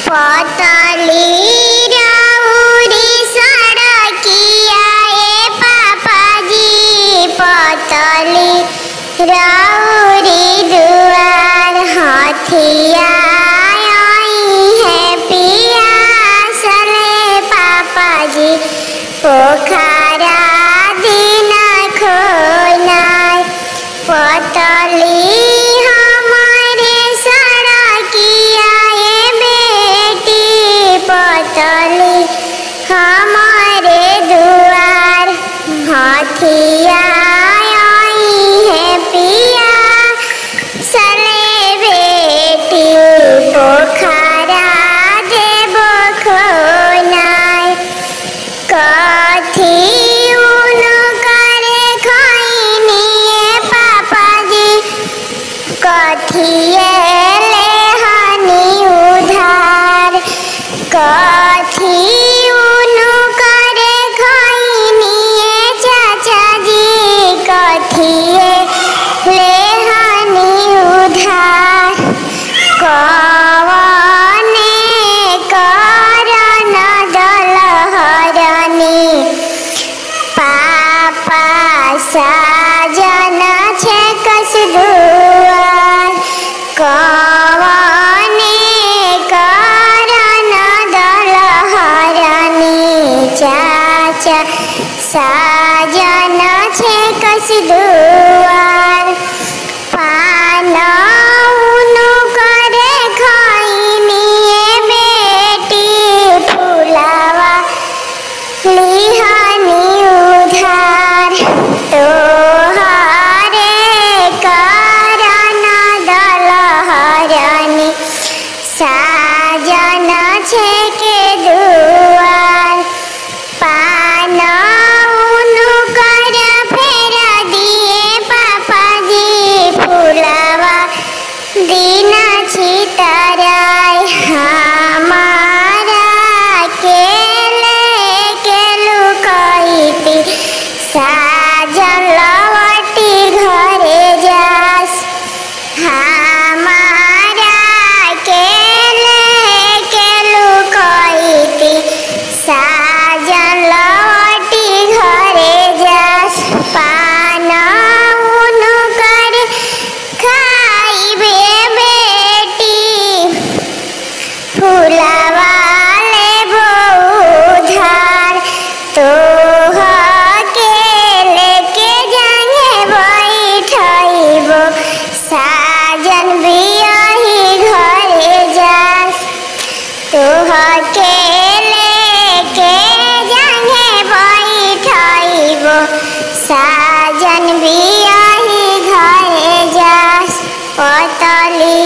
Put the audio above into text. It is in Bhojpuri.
पतली राउरी सड़किया ए पापा जी पतली राउरी दुआर हथिया है पिया सले पापा जी पोखरा दिन खोनाय पतली पतली हमारे दुआर हथिया है पिया सले बेटी पोखरा देबो खोनाय कथी उनु करे खैनी पापा जी कथिए कथी उनु करे खैनी चाचा जी कथिए लेहनी उधार कवने करन दलहरनी पापा साजन छे कस दुआर चाचा साजन छे कस दुआर पान उनु करे खैनी बेटी फुलावा लिहनी उधार तोहरे करन दलहरनी साजन छे के दुआर पान उनु कर फेर दिए पापा जी फुलावा दिन छितराय हमारा के लुकैती साजन लवटी घरे जास हमारा के लुकैती साजन लवटी घरे जास पान उनु कर खाइबे बेटी फुलावा लेबो उधार तोह के लेके जाए बैठइबो साजन बियाही घरे जास तोह के साजन बियाही घरे जास पतली